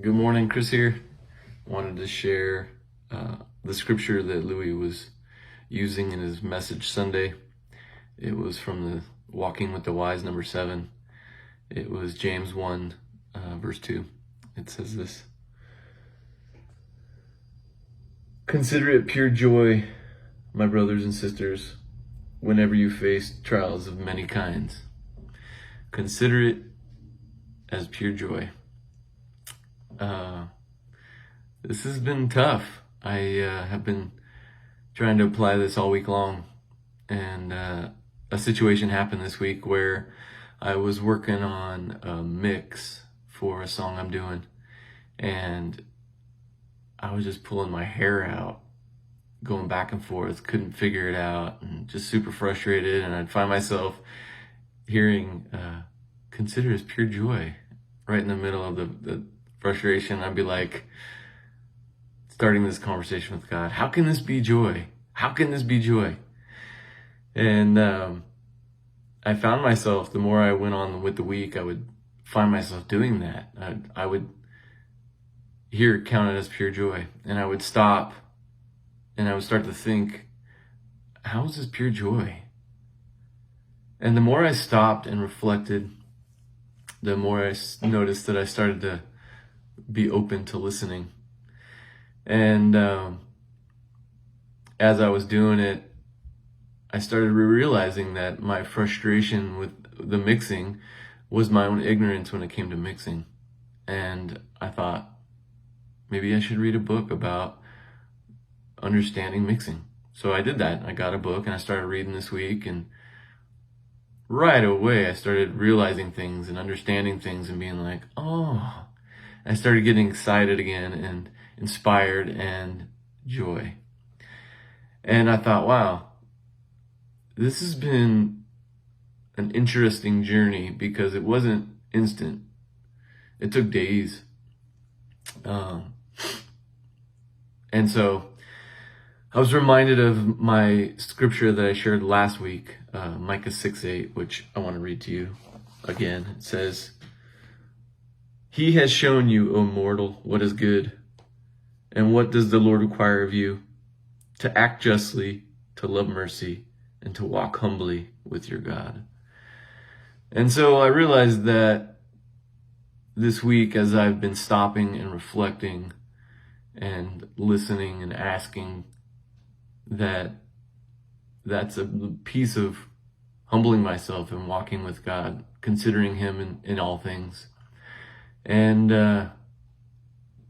Good morning, Chris here. Wanted to share the scripture that Louie was using in his message Sunday. It was from the Walking with the Wise, number 7. It was James 1, verse 2. It says this: "Consider it pure joy, my brothers and sisters, whenever you face trials of many kinds. Consider it as pure joy." This has been tough. I have been trying to apply this all week long, and a situation happened this week where I was working on a mix for a song I'm doing, and I was just pulling my hair out, going back and forth, couldn't figure it out, and just super frustrated. And I'd find myself hearing "consider it pure joy" right in the middle of the frustration. I'd be like, starting this conversation with God: how can this be joy? How can this be joy? And I found myself, the more I went on with the week, I would find myself doing that. I would hear it counted as pure joy, and I would stop and I would start to think, how is this pure joy? And the more I stopped and reflected, the more I noticed that I started to be open to listening. And as I was doing it, I started realizing that my frustration with the mixing was my own ignorance when it came to mixing. And I thought, maybe I should read a book about understanding mixing. So I did that. I got a book and I started reading this week, and right away I started realizing things and understanding things and being like, oh, I started getting excited again and inspired and joy. And I thought, wow, this has been an interesting journey, because it wasn't instant. It took days. And so I was reminded of my scripture that I shared last week, Micah 6:8, which I want to read to you again. It says, "He has shown you, O mortal, what is good. And what does the Lord require of you? To act justly, to love mercy, and to walk humbly with your God." And so I realized that this week, as I've been stopping and reflecting and listening and asking, that's a piece of humbling myself and walking with God, considering Him in all things. And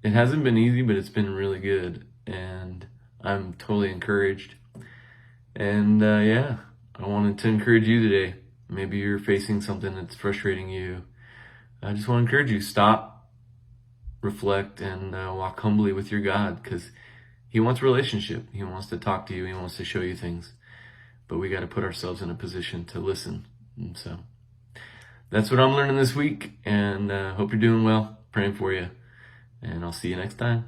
it hasn't been easy, but it's been really good, and I'm totally encouraged. And yeah, I wanted to encourage you today. Maybe you're facing something that's frustrating you. I just want to encourage you: stop, reflect, and walk humbly with your God, because He wants relationship. He wants to talk to you. He wants to show you things. But we got to put ourselves in a position to listen. And so that's what I'm learning this week, and hope you're doing well. Praying for you. And I'll see you next time.